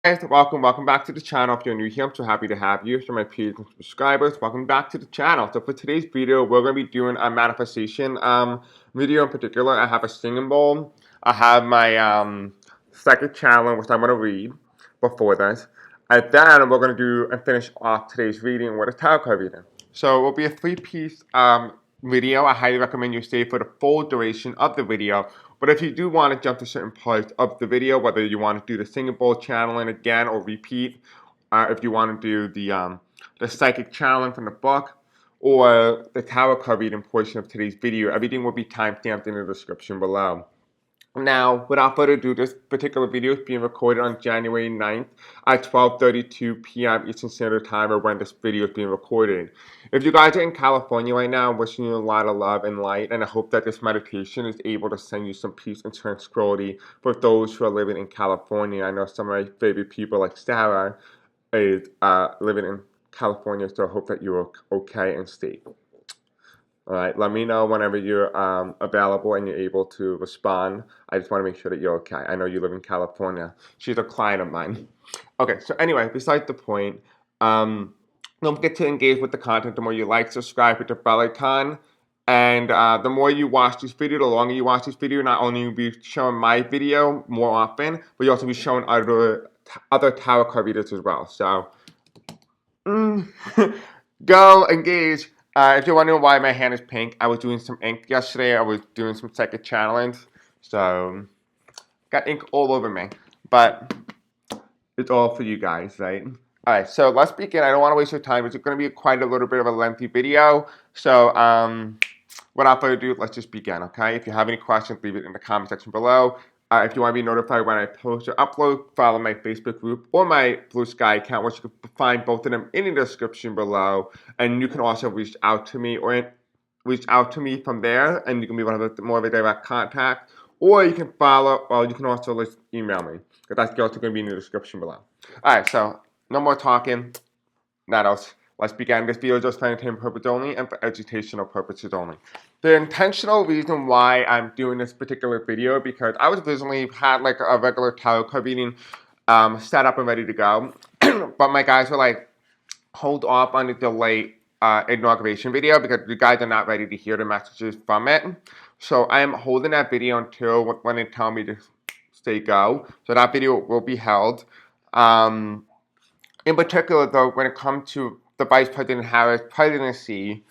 Guys, welcome back to the channel. If you're new here, I'm so happy to have you. For my peers and subscribers, welcome back to the channel. So for today's video, we're going to be doing a manifestation video in particular. I have a singing bowl. I have my second challenge, which I'm going to read before this. And then we're going to do and finish off today's reading with a tarot card reading. So it will be a three-piece video. I highly recommend you stay for the full duration of the video. But if you do want to jump to certain parts of the video, whether you want to do the singing bowl channeling again or repeat, if you want to do the psychic challenge from the book, or the tarot card reading portion of today's video, everything will be timestamped in the description below. Now, without further ado, this particular video is being recorded on January 9th at 12:32 p.m. Eastern Standard Time, or when this video is being recorded. If you guys are in California right now, I'm wishing you a lot of love and light, and I hope that this meditation is able to send you some peace and tranquility for those who are living in California. I know some of my favorite people, like Sarah, is living in California, so I hope that you're okay and safe. Alright, let me know whenever you're available and you're able to respond. I just want to make sure that you're okay. I know you live in California. She's a client of mine. Okay, so anyway, besides the point, don't forget to engage with the content. The more you like, subscribe, hit the bell icon. And the more you watch this video, the longer you watch this video, not only will you be showing my video more often, but you'll also be showing other tarot card readers as well. So, go engage. If you're wondering why my hand is pink, I was doing some ink yesterday. I was doing some psychic challenge, so got ink all over me. But it's all for you guys, right? All right, so let's begin. I don't want to waste your time. It's going to be quite a little bit of a lengthy video. So without further ado, let's just begin, okay? If you have any questions, leave it in the comment section below. If you want to be notified when I post or upload, follow my Facebook group or my Blue Sky account, which you can find both of them in the description below. And you can also reach out to me from there, and you can be more of a direct contact. Or you can you can also email me, because that's also going to be in the description below. Alright, so no more talking. Not else. Let's begin. This video is just for entertainment purposes only and for educational purposes only. The intentional reason why I'm doing this particular video, because I was originally had like a regular tarot card reading set up and ready to go, but my guys were like, hold off on the delayed inauguration video because you guys are not ready to hear the messages from it. So I am holding that video until when they tell me to say go. So that video will be held. In particular, though, when it comes to the Vice President Harris presidency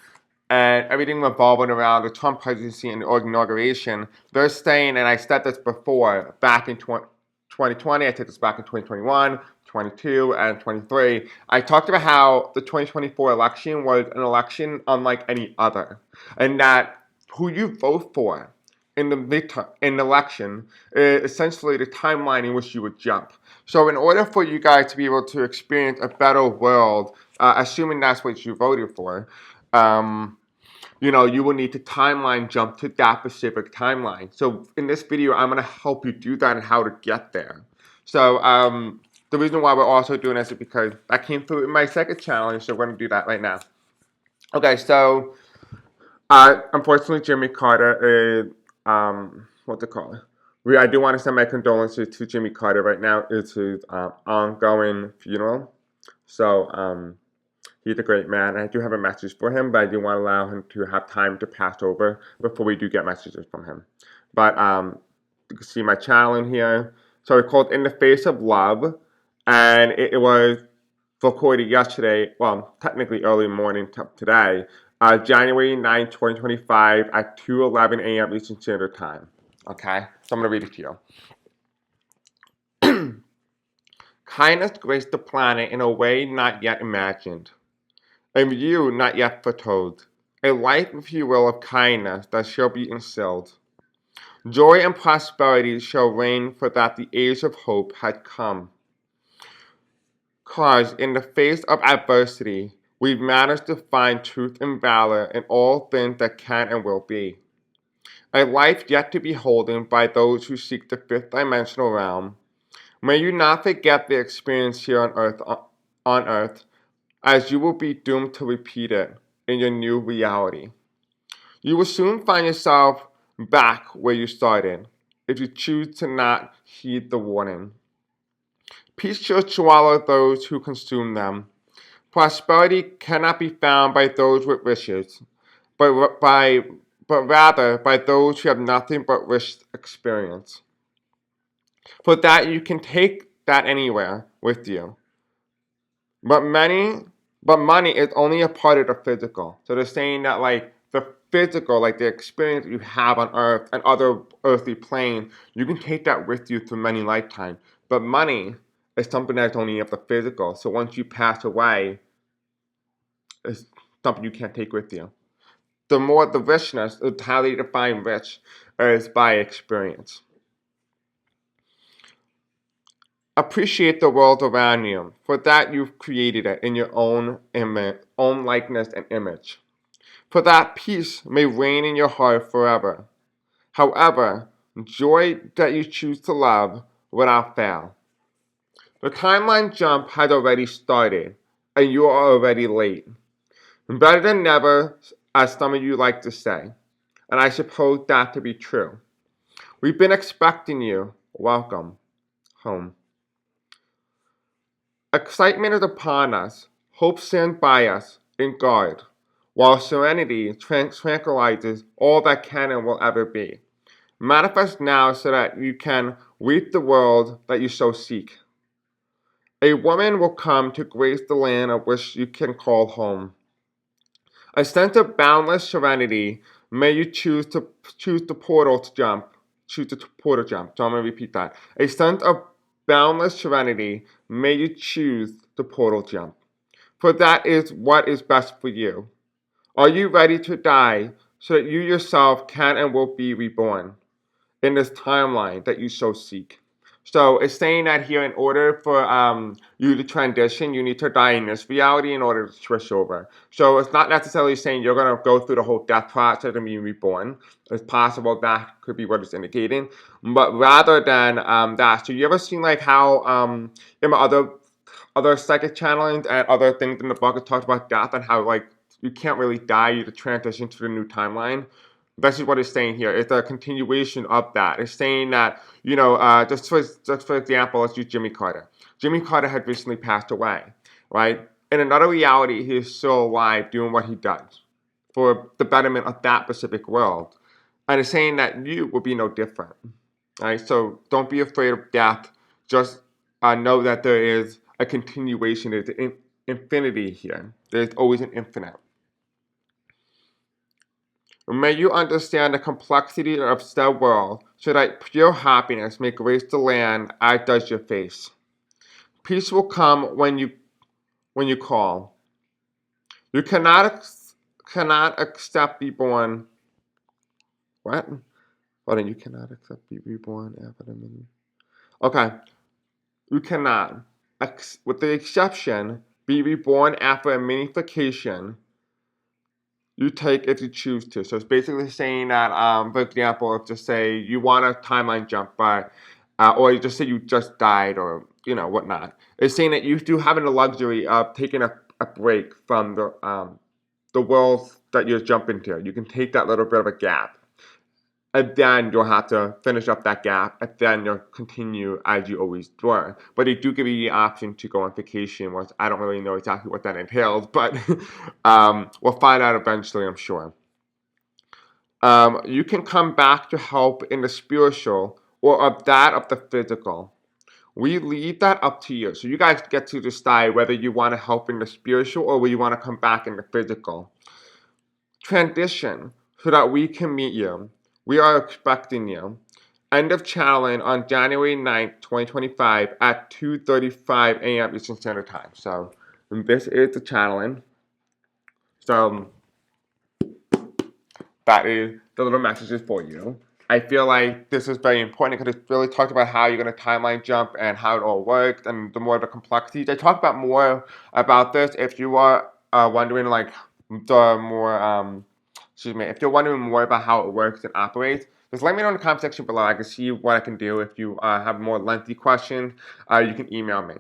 and everything revolving around the Trump presidency and the inauguration, they're saying, and I said this before, back in 2020, I said this back in 2021, 22, and 23, I talked about how the 2024 election was an election unlike any other, and that who you vote for in the election is essentially the timeline in which you would jump. So in order for you guys to be able to experience a better world, assuming that's what you voted for, you will need to timeline jump to that specific timeline. So in this video, I'm going to help you do that and how to get there. So the reason why we're also doing this is because that came through in my second challenge, so we're going to do that right now. Okay, so unfortunately, Jimmy Carter is, what's it called? I do want to send my condolences to Jimmy Carter right now. It's his ongoing funeral. So he's a great man. I do have a message for him, but I do want to allow him to have time to pass over before we do get messages from him. But you can see my challenge here. So it's called In the Face of Love, and it was recorded yesterday, well, technically early morning today, January 9, 2025 at 2:11 a.m. Eastern Standard Time. Okay, so I'm going to read it to you. Kindness graced the planet in a way not yet imagined, a view not yet foretold, a life, if you will, of kindness that shall be instilled. Joy and prosperity shall reign, for that the age of hope had come. Cause in the face of adversity, we've managed to find truth and valor in all things that can and will be. A life yet to be holden by those who seek the fifth dimensional realm. May you not forget the experience here on earth, as you will be doomed to repeat it in your new reality. You will soon find yourself back where you started, if you choose to not heed the warning. Peace shall swallow those who consume them. Prosperity cannot be found by those with riches, but rather by those who have nothing but rich experience. For that you can take that anywhere with you. But money is only a part of the physical. So they're saying that like the physical, like the experience you have on earth and other earthly planes, you can take that with you through many lifetimes. But money is something that's only of the physical. So once you pass away, it's something you can't take with you. The more the richness, how they define rich is by experience. Appreciate the world around you. For that you've created it in your own image, own likeness and image. For that peace may reign in your heart forever. However, joy that you choose to love without fail. The timeline jump has already started, and you are already late. Better than never, as some of you like to say, and I suppose that to be true. We've been expecting you. Welcome home. Excitement is upon us, hope stands by us in guard, while serenity tranquilizes all that can and will ever be. Manifest now so that you can reap the world that you so seek. A woman will come to grace the land of which you can call home. A sense of boundless serenity, may you choose the portal to jump. Choose the portal jump. So I'm going to repeat that. A sense of boundless serenity, may you choose the portal jump. For that is what is best for you. Are you ready to die so that you yourself can and will be reborn in this timeline that you so seek? So it's saying that here, in order for you to transition, you need to die in this reality in order to switch over. So it's not necessarily saying you're going to go through the whole death process and be reborn. It's possible that could be what it's indicating. But rather than that, so you ever seen like how in my other psychic channelings and other things in the book, it talks about death and how like you can't really die, you to transition to the new timeline. This is what it's saying here. It's a continuation of that. It's saying that, just for example, let's use Jimmy Carter. Jimmy Carter had recently passed away, right? In another reality, he is still alive doing what he does for the betterment of that specific world. And it's saying that you will be no different, right? So don't be afraid of death. Just know that there is a continuation. There's an infinity here. There's always an infinite. May you understand the complexity of the world, so that pure happiness may grace the land as does your face. Peace will come when you call. You cannot accept be born. What? Hold on, you cannot accept be reborn after the minute. Okay, you cannot, with the exception, be reborn after a minification. You take if you choose to. So it's basically saying that, for example, if just say you want a timeline jump, but or you just say you just died or whatnot. It's saying that you do have the luxury of taking a break from the world that you're jumping to. You can take that little bit of a gap. And then you'll have to finish up that gap, and then you'll continue as you always were. But they do give you the option to go on vacation, which I don't really know exactly what that entails, but we'll find out eventually, I'm sure. You can come back to help in the spiritual or of that of the physical. We leave that up to you. So you guys get to decide whether you want to help in the spiritual or whether you want to come back in the physical. Transition so that we can meet you. We are expecting you. End of challenge on January 9th, 2025 at 2:35 a.m. Eastern Standard Time. So this is the challenge. So that is the little messages for you. I feel like this is very important because it really talks about how you're going to timeline jump and how it all works and the more the complexities. I talk about more about this if you are wondering like the more if you're wondering more about how it works and operates, just let me know in the comment section below. I can see what I can do. If you have more lengthy questions, you can email me.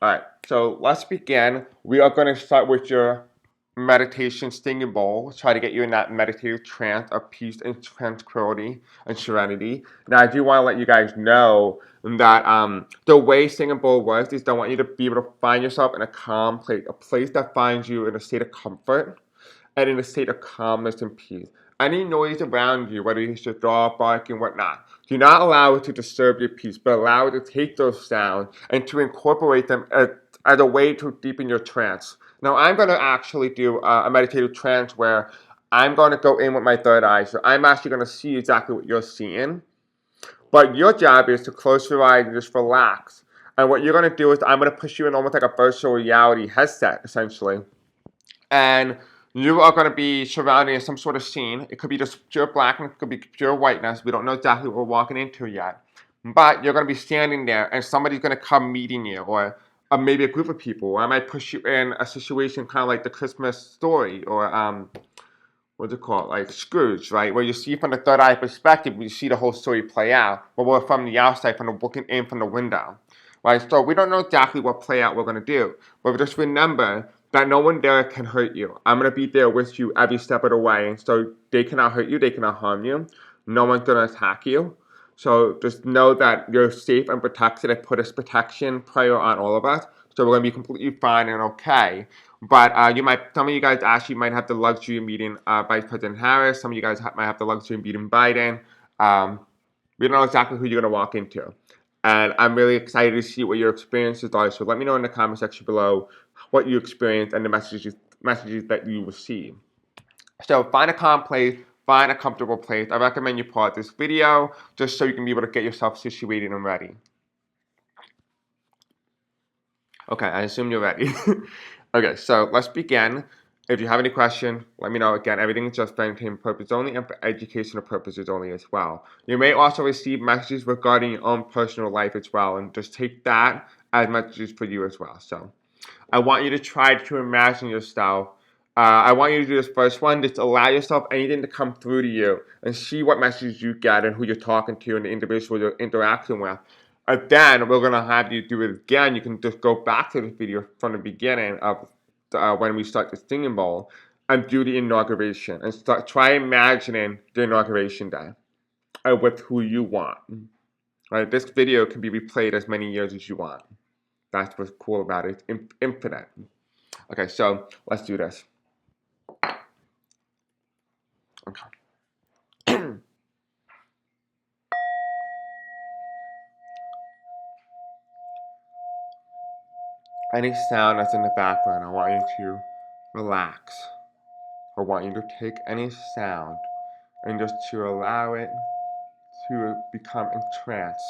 All right, so let's begin. We are going to start with your meditation stinging bowl, try to get you in that meditative trance of peace and tranquility and serenity. Now, I do want to let you guys know that the way stinging bowl works is I want you to be able to find yourself in a calm place, a place that finds you in a state of comfort and in a state of calmness and peace. Any noise around you, whether it's your dog barking, whatnot, do not allow it to disturb your peace, but allow it to take those sounds and to incorporate them as a way to deepen your trance. Now, I'm going to actually do a meditative trance where I'm going to go in with my third eye, so I'm actually going to see exactly what you're seeing. But your job is to close your eyes and just relax. And what you're going to do is I'm going to push you in almost like a virtual reality headset, essentially. And you are going to be surrounded in some sort of scene. It could be just pure blackness, it could be pure whiteness. We don't know exactly what we're walking into yet. But you're going to be standing there, and somebody's going to come meeting you, or maybe a group of people. Or I might push you in a situation kind of like the Christmas story, or what's it called, like Scrooge, right? Where you see from the third eye perspective, you see the whole story play out. But we're from the outside, from the looking in from the window, right? So we don't know exactly what play out we're going to do. But just remember that no one there can hurt you. I'm going to be there with you every step of the way. And so they cannot hurt you, they cannot harm you. No one's going to attack you. So just know that you're safe and protected. I put this protection prayer on all of us. So we're going to be completely fine and okay. But some of you guys actually might have the luxury of meeting Vice President Harris. Some of you guys might have the luxury of meeting Biden. We don't know exactly who you're going to walk into. And I'm really excited to see what your experiences are. So let me know in the comment section below what you experienced and the messages that you receive. So find a calm place, find a comfortable place. I recommend you pause this video just so you can be able to get yourself situated and ready. Okay, I assume you're ready. Okay, so let's begin. If you have any questions, let me know. Again, everything is just for entertainment purposes only and for educational purposes only as well. You may also receive messages regarding your own personal life as well, and just take that as messages for you as well. So I want you to try to imagine yourself. I want you to do this first one. Just allow yourself anything to come through to you and see what messages you get and who you're talking to and the individual you're interacting with. And then we're going to have you do it again. You can just go back to the video from the beginning of when we start the singing bowl and do the inauguration and try imagining the inauguration day with who you want. Right? This video can be replayed as many years as you want. That's what's cool about it. It's infinite. Okay, so let's do this. Okay. Any sound that's in the background, I want you to relax. I want you to take any sound and just to allow it to become entranced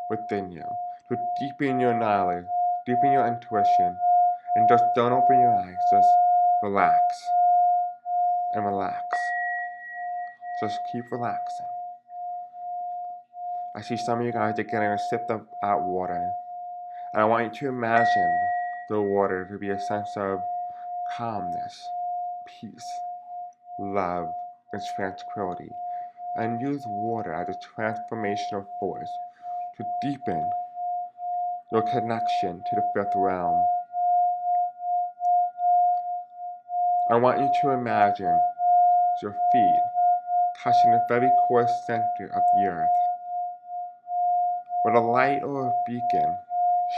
within you. To deepen your knowledge, deepen your intuition, and just don't open your eyes. Just relax and relax. Just keep relaxing. I see some of you guys are getting a sip of water. And I want you to imagine the water to be a sense of calmness, peace, love, and tranquility. And use water as a transformational force to deepen your connection to the fifth realm. I want you to imagine your feet touching the very core center of the earth, with a light or a beacon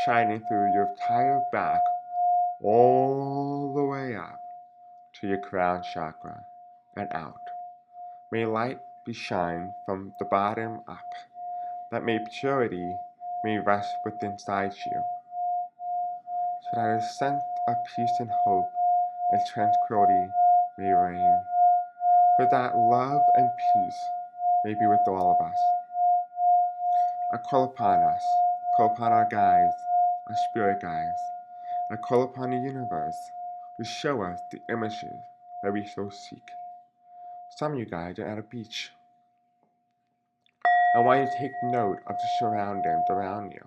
shining through your entire back all the way up to your crown chakra and out. May light be shined from the bottom up, that may purity may rest within inside you, so that a sense of peace and hope and tranquility may reign, for that love and peace may be with all of us. I call upon us, call upon our guides, our spirit guides. I call upon the universe to show us the images that we so seek. Some of you guys are at a beach. I want you to take note of the surroundings around you.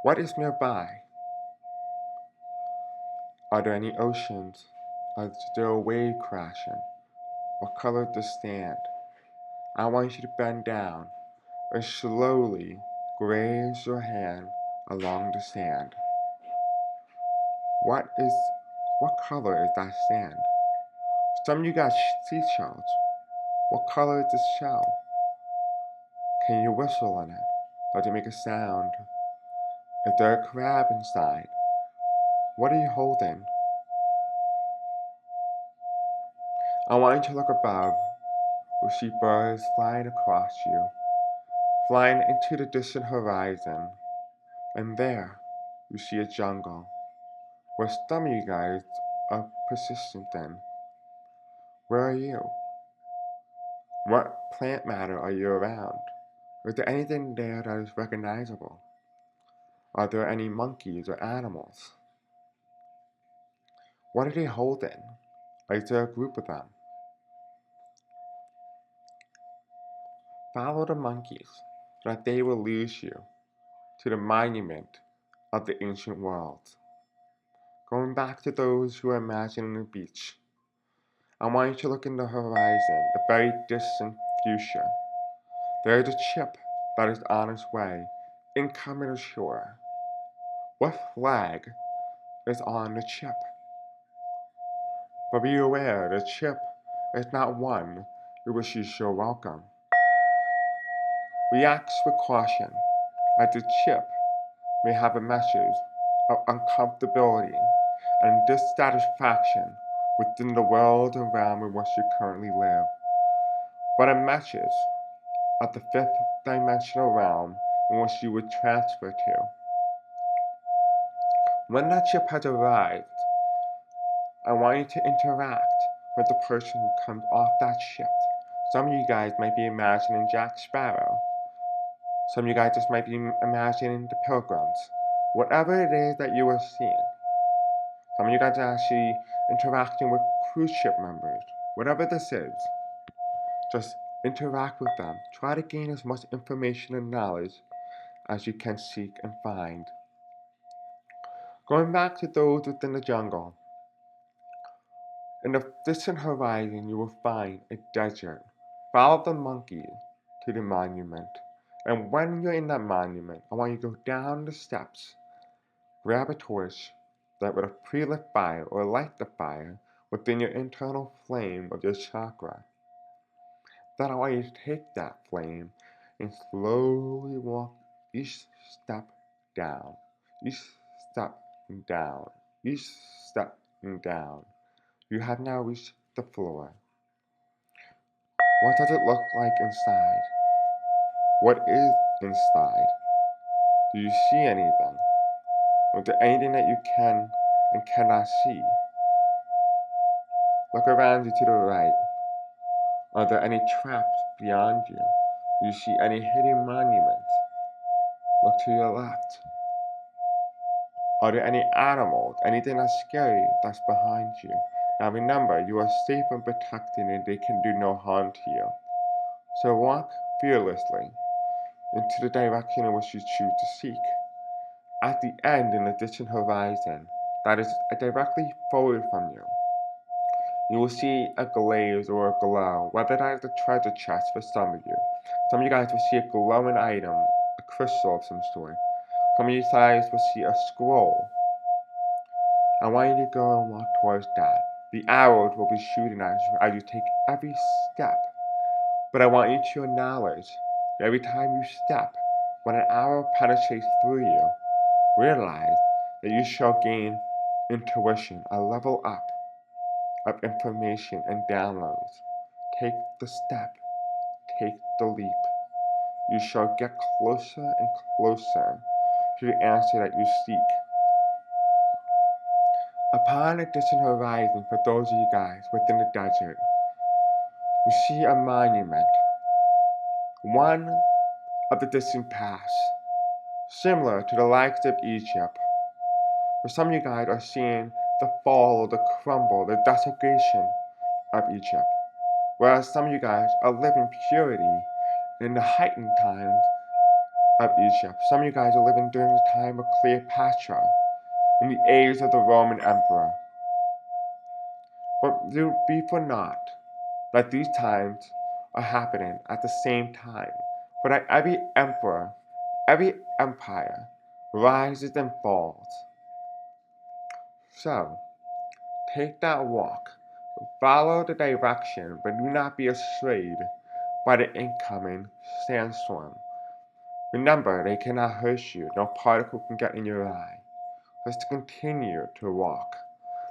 What is nearby? Are there any oceans? Is there a wave crashing? What color is the sand? I want you to bend down and slowly graze your hand along the sand. What color is that sand? Some of you guys see shells. What color is this shell? Can you whistle in it? Does it make a sound? Is there a crab inside? What are you holding? I want you to look above. You see birds flying across you, flying into the distant horizon. And there, you see a jungle, where some of you guys are persistent in. Where are you? What plant matter are you around? Is there anything there that is recognizable? Are there any monkeys or animals? What are they holding? Is there a group of them? Follow the monkeys so that they will lead you to the monument of the ancient world. Going back to those who are imagining the beach, I want you to look in the horizon, the very distant future. There is a ship that is on its way, incoming ashore. What flag is on the ship? But be aware, the ship is not one in which you show welcome. React with caution, as the ship may have a message of uncomfortability and dissatisfaction within the world and realm in which you currently live, but a message of the fifth dimensional realm in which you would transfer to. When that ship has arrived, I want you to interact with the person who comes off that ship. Some of you guys might be imagining Jack Sparrow. Some of you guys just might be imagining the Pilgrims. Whatever it is that you are seeing. Some of you guys are actually interacting with cruise ship members. Whatever this is, just interact with them. Try to gain as much information and knowledge as you can seek and find. Going back to those within the jungle, in the distant horizon you will find a desert. Follow the monkey to the monument. And when you're in that monument, I want you to go down the steps, grab a torch that would have pre-lit fire or light the fire within your internal flame of your chakra. Then I want you to take that flame and slowly walk each step down, each step down, each step down. You have now reached the floor. What does it look like inside? What is inside? Do you see anything? Or is there anything that you can and cannot see? Look around you to the right. Are there any traps beyond you? Do you see any hidden monuments? Look to your left. Are there any animals, anything that's scary that's behind you? Now remember, you are safe and protected and they can do no harm to you. So walk fearlessly into the direction in which you choose to seek. At the end in the distant horizon, that is directly forward from you, you will see a glaze or a glow, whether that is a treasure chest for some of you. Some of you guys will see a glowing item, a crystal of some sort. Some of you guys will see a scroll. I want you to go and walk towards that. The arrows will be shooting at you as you take every step. But I want you to acknowledge that every time you step, when an arrow penetrates through you, realize that you shall gain intuition, a level up of information and downloads. Take the step, take the leap. You shall get closer and closer to the answer that you seek. Upon a distant horizon, for those of you guys within the desert, you see a monument, one of the distant past, similar to the likes of Egypt, where some of you guys are seeing the fall, the crumble, the desecration of Egypt, whereas some of you guys are living purity in the heightened times of Egypt. Some of you guys are living during the time of Cleopatra, in the age of the Roman Emperor. But be for naught that these times are happening at the same time, for that every emperor, every empire rises and falls. So, take that walk, Follow the direction, but do not be afraid by the incoming sandstorm. Remember, they cannot hurt you. No particle can get in your eye. Just continue to walk.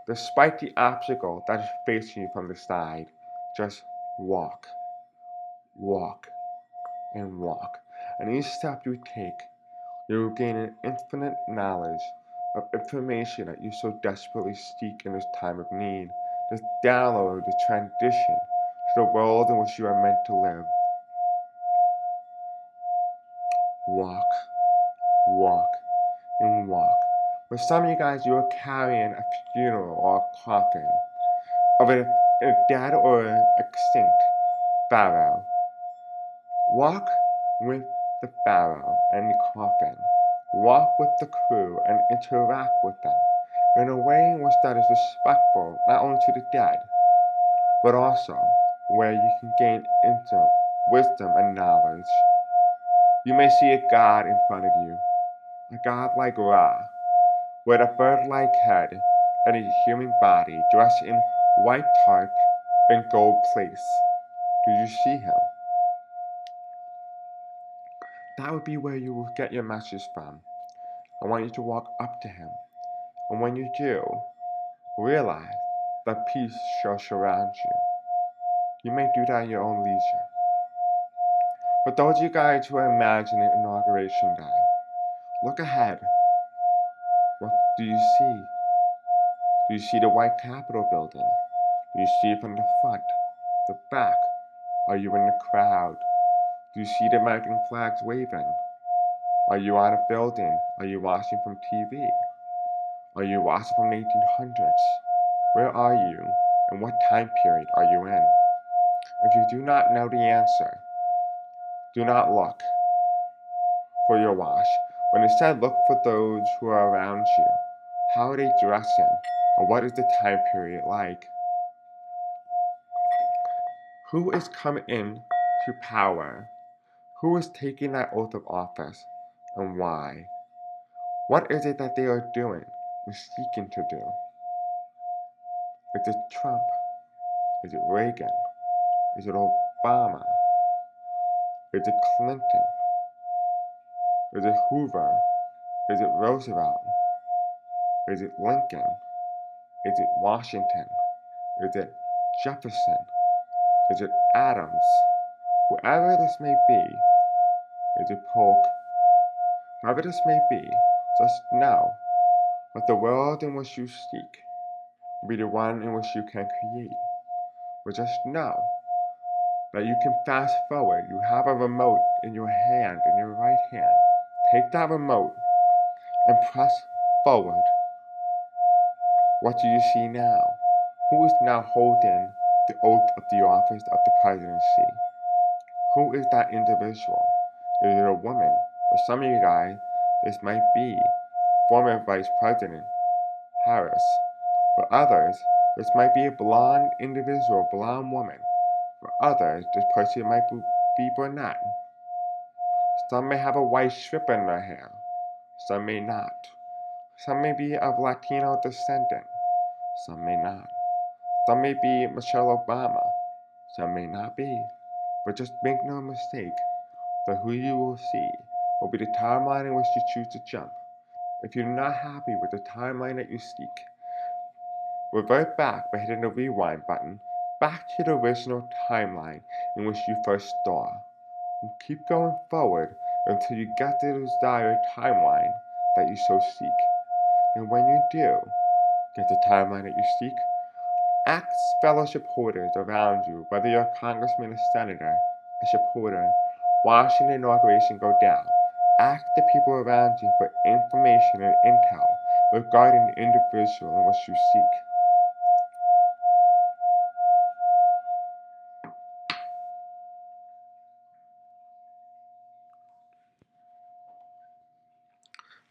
Despite the obstacle that is facing you from the side, just walk, walk, and walk. And each step you take, you will gain an infinite knowledge of information that you so desperately seek in this time of need. This download the transition to the world in which you are meant to live. Walk, walk, and walk. For some of you guys, you are carrying a funeral or a coffin of a dead or extinct pharaoh. Walk with the pharaoh and the coffin. Walk with the crew and interact with them in a way in which that is respectful not only to the dead, but also where you can gain insight, wisdom, and knowledge. You may see a god in front of you, a god like Ra, with a bird-like head and a human body dressed in white tarp and gold plates. Do you see him? That would be where you will get your message from. I want you to walk up to him, and when you do, realize that peace shall surround you. You may do that at your own leisure. For those of you guys who are imagining Inauguration Day, look ahead. What do you see? Do you see the white Capitol building? Do you see it from the front, the back? Are you in the crowd? Do you see the American flags waving? Are you on a building? Are you watching from TV? Are you watching from the 1800s? Where are you, and what time period are you in? If you do not know the answer, do not look for your watch, but instead look for those who are around you. How are they dressing, and what is the time period like? Who is coming in to power? Who is taking that oath of office, and why? What is it that they are doing and seeking to do? Is it Trump? Is it Reagan? Is it Obama? Is it Clinton? Is it Hoover? Is it Roosevelt? Is it Lincoln? Is it Washington? Is it Jefferson? Is it Adams? Whoever this may be, is it Polk? Whoever this may be, just know that the world in which you seek will be the one in which you can create. But just know that you can fast forward. You have a remote in your hand, in your right hand. Take that remote and press forward. What do you see now? Who is now holding the oath of the office of the presidency? Who is that individual? Is it a woman? For some of you guys, this might be former Vice President Harris. For others, this might be a blonde individual, blonde woman. For others, this person might be brunette. Some may have a white strip in their hair. Some may not. Some may be of Latino descendant. Some may not. Some may be Michelle Obama. Some may not be. But just make no mistake that who you will see will be the timeline in which you choose to jump. If you're not happy with the timeline that you seek, revert back by hitting the rewind button back to the original timeline in which you first saw. And keep going forward until you get to the desired timeline that you so seek. And when you do get the timeline that you seek, ask fellow supporters around you, whether you're a congressman or senator, a supporter, watching the inauguration go down. Ask the people around you for information and intel regarding the individual in which you seek.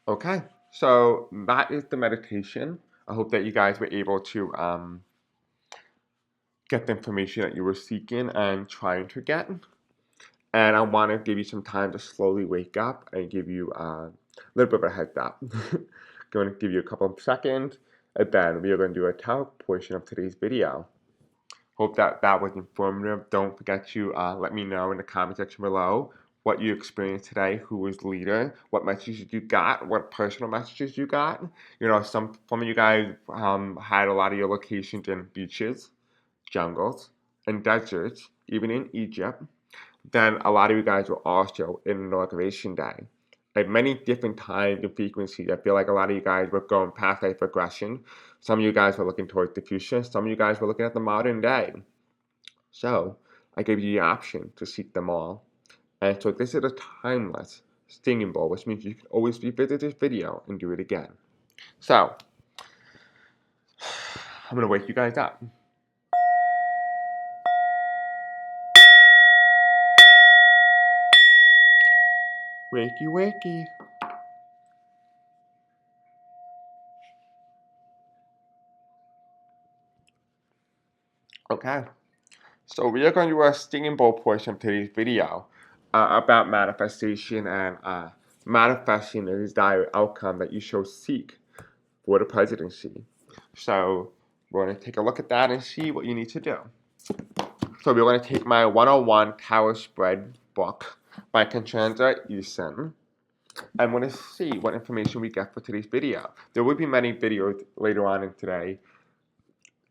Okay, so that is the meditation. I hope that you guys were able to get the information that you were seeking and trying to get. And I want to give you some time to slowly wake up and give you a little bit of a heads up. Going to give you a couple of seconds, and then we are going to do a tarot portion of today's video. Hope that was informative. Don't forget to let me know in the comment section below what you experienced today, who was leader, what messages you got, what personal messages you got. You know, some of you guys had a lot of your locations in beaches, jungles, and deserts, even in Egypt. Then a lot of you guys were also in Inauguration Day. At many different times and frequencies, I feel like a lot of you guys were going past life regression. Some of you guys were looking towards the future. Some of you guys were looking at the modern day. So I gave you the option to seek them all. And so this is a timeless stinging bowl, which means you can always revisit this video and do it again. So I'm gonna wake you guys up. Wakey, wakey. Okay. So we are going to do a stinging bowl portion of today's video about manifestation and manifesting the desired outcome that you shall seek for the presidency. So we're going to take a look at that and see what you need to do. So we're going to take my 101 Tower Spread book by Conchanda Eason. I'm going to see what information we get for today's video. There will be many videos later on in today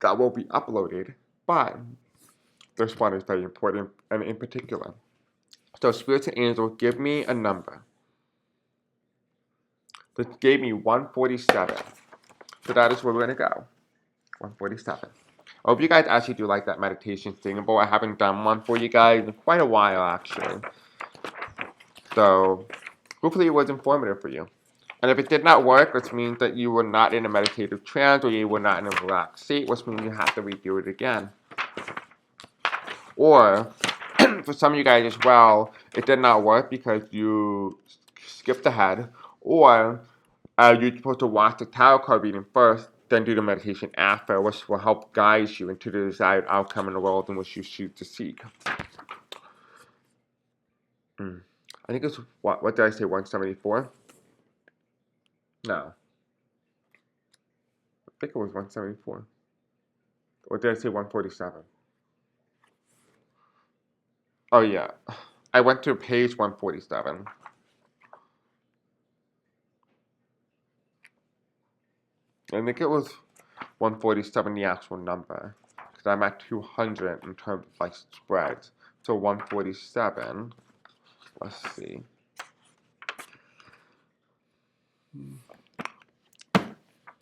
that will be uploaded, but this one is very important and in particular. So Spirit and Angel, give me a number. That gave me 147. So that is where we're going to go. 147. I hope you guys actually do like that meditation singable. I haven't done one for you guys in quite a while, actually. So hopefully it was informative for you. And if it did not work, which means that you were not in a meditative trance or you were not in a relaxed state, which means you have to redo it again. Or, for some of you guys as well, it did not work because you skipped ahead. Or you're supposed to watch the tarot card reading first, then do the meditation after, which will help guide you into the desired outcome in the world in which you choose to seek. I think it's, what did I say, 174? No. I think it was 174. Or did I say 147? Oh, yeah. I went to page 147. I think it was 147, the actual number. Because I'm at 200 in terms of like spreads. So 147. Let's see.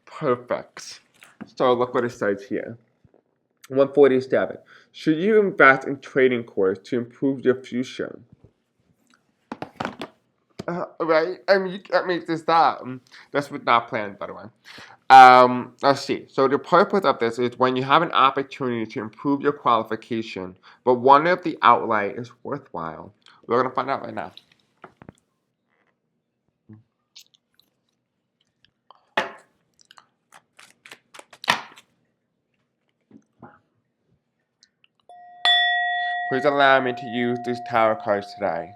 Perfect. So look what it says here. 147. Should you invest in trading courses to improve your future? Right? I mean, you can't make this up. This was not planned, by the way. Let's see. So the purpose of this is when you have an opportunity to improve your qualification, but one of the outlay is worthwhile. We're going to find out right now. Please allow me to use these tarot cards today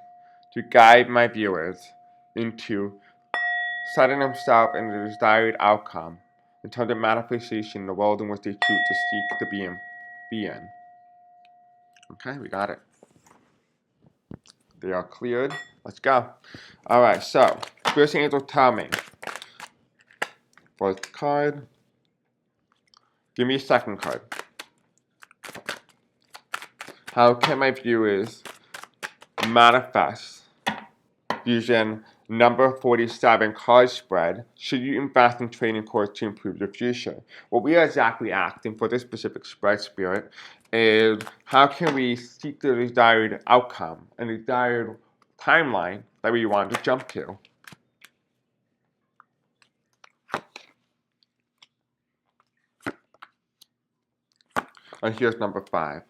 to guide my viewers into setting themselves in the desired outcome in terms of manifestation in the world in which they choose to seek to be in. Okay, we got it. They are cleared. Let's go. Alright, so Spirit Angel, tell me. First card. Give me a second card. How can my viewers manifest using number 47 card spread? Should you invest in trading courses to improve your future? What we are exactly asking for this specific spread, Spirit, is how can we seek the desired outcome and the desired timeline that we want to jump to? And here's number 5.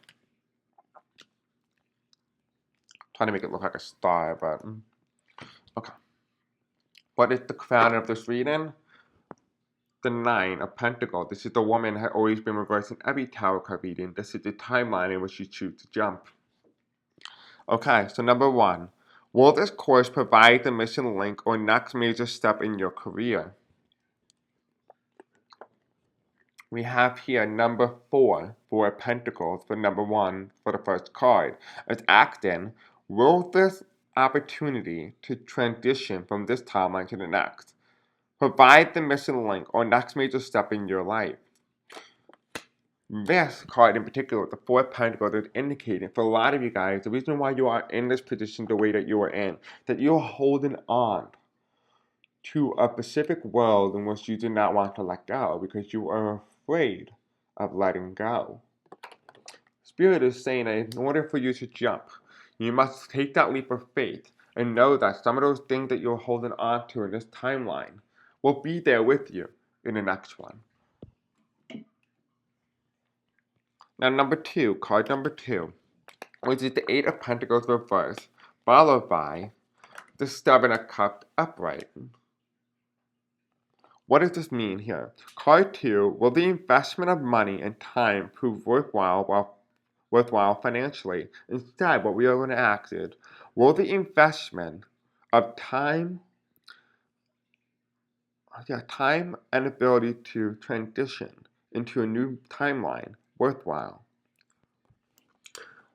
Trying to make it look like a star, but okay. What is the crown of this reading? The 9 of Pentacles. This is the woman that has always been reversing every tarot card reading. This is the timeline in which you choose to jump. Okay, so number 1. Will this course provide the missing link or next major step in your career? We have here number 4, 4 of Pentacles, for number 1 for the first card. It's asking, will this opportunity to transition from this timeline to the next provide the missing link or next major step in your life? This card in particular, the 4 of Pentacles, is indicating for a lot of you guys, the reason why you are in this position the way that you are in, that you're holding on to a specific world in which you do not want to let go because you are afraid of letting go. Spirit is saying that in order for you to jump, you must take that leap of faith and know that some of those things that you're holding on to in this timeline will be there with you in the next one. Now, card number 2, which is the 8 of Pentacles reversed, followed by the 7 of Cups upright. What does this mean here? Card 2, will the investment of money and time prove worthwhile financially? Instead, what we are going to ask is, will the investment of time and ability to transition into a new timeline worthwhile?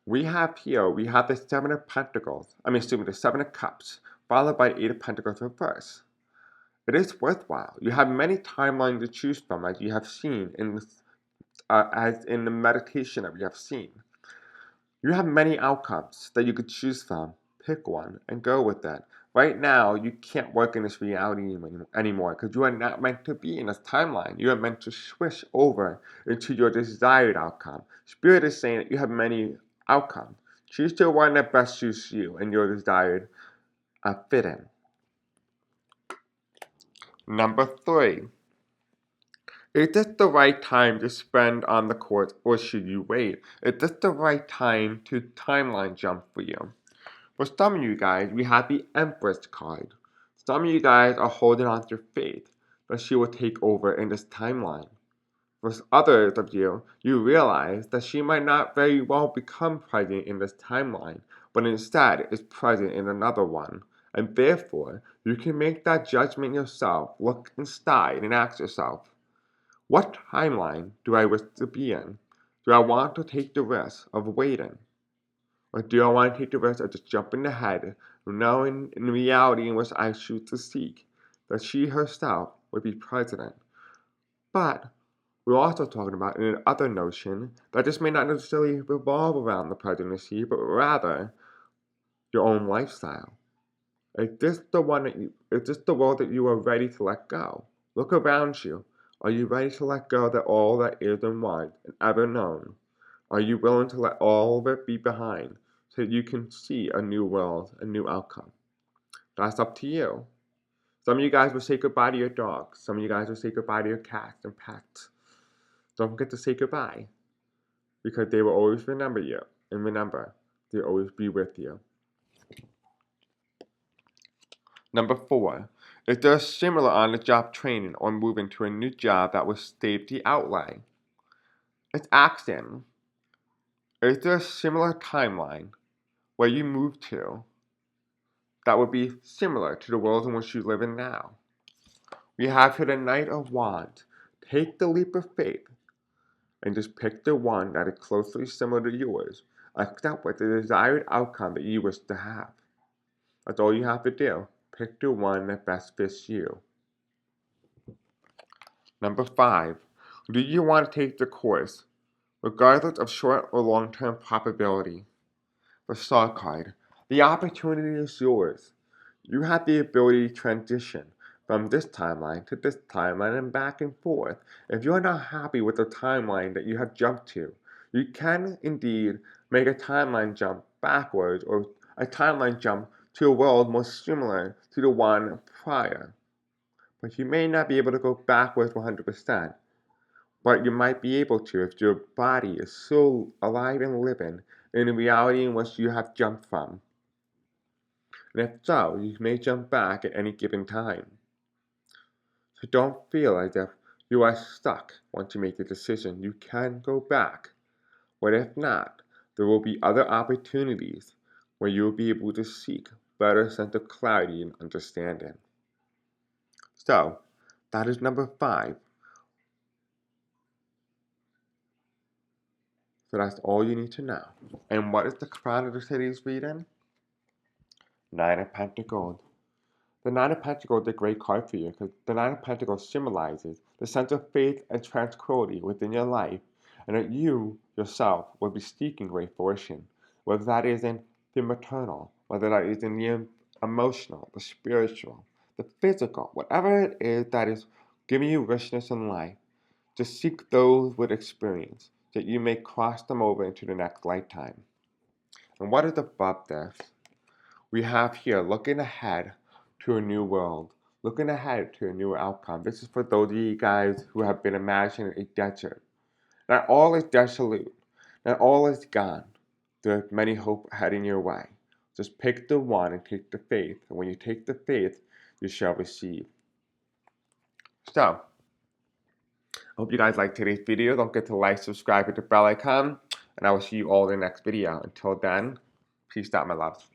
We have the 7 of Pentacles, the 7 of Cups, followed by 8 of Pentacles reverse. It is worthwhile. You have many timelines to choose from, as you have seen as in the meditation that we have seen. You have many outcomes that you could choose from. Pick one and go with that. Right now, you can't work in this reality anymore because you are not meant to be in this timeline. You are meant to switch over into your desired outcome. Spirit is saying that you have many outcomes. Choose the one that best suits you and your desired fit in. Number 3. Is this the right time to spend on the course, or should you wait? Is this the right time to timeline jump for you? For some of you guys, we have the Empress card. Some of you guys are holding on to faith that she will take over in this timeline. For others of you, you realize that she might not very well become present in this timeline, but instead is present in another one. And therefore, you can make that judgment yourself, look inside and ask yourself, what timeline do I wish to be in? Do I want to take the risk of waiting? Or do I want to take the risk of just jumping ahead, knowing in reality in which I choose to seek, that she herself would be president? But we're also talking about another notion that this may not necessarily revolve around the presidency, but rather your own lifestyle. Is this the world that you are ready to let go? Look around you. Are you ready to let go of all that is and was and ever known? Are you willing to let all of it be behind so that you can see a new world, a new outcome? That's up to you. Some of you guys will say goodbye to your dogs. Some of you guys will say goodbye to your cats and pets. Don't forget to say goodbye, because they will always remember you. And remember, they'll always be with you. Number 4, is there similar on-the-job training or moving to a new job that will save the outlay? It's asking, is there a similar timeline where you move to that would be similar to the world in which you live in now? We have here the Knight of Wands. Take the leap of faith and just pick the one that is closely similar to yours. Accept with the desired outcome that you wish to have. That's all you have to do. Pick the one that best fits you. Number 5. Do you want to take the course, regardless of short or long-term probability? The Star card. The opportunity is yours. You have the ability to transition from this timeline to this timeline and back and forth. If you are not happy with the timeline that you have jumped to, you can indeed make a timeline jump backwards or a timeline jump to a world more similar to the one prior. But you may not be able to go backwards 100%. But you might be able to if your body is so alive and living in the reality in which you have jumped from. And if so, you may jump back at any given time. So don't feel as if you are stuck once you make the decision. You can go back. But if not, there will be other opportunities where you will be able to seek better sense of clarity and understanding. So, that is number 5. So that's all you need to know. And what is the crown of today's reading? Nine of Pentacles. The Nine of Pentacles is a great card for you because the Nine of Pentacles symbolizes the sense of faith and tranquility within your life, and that you yourself will be seeking great fortune, whether that is in the maternal, whether that is in the emotional, the spiritual, the physical, whatever it is that is giving you richness in life. Just seek those with experience, that you may cross them over into the next lifetime. And what is above this? We have here looking ahead to a new world, looking ahead to a new outcome. This is for those of you guys who have been imagining a desert. Not all is desolate, not all is gone. There are many hope heading your way. Just pick the one and take the faith. And when you take the faith, you shall receive. So, I hope you guys liked today's video. Don't forget to like, subscribe, hit the bell icon, and I will see you all in the next video. Until then, peace out, my loves.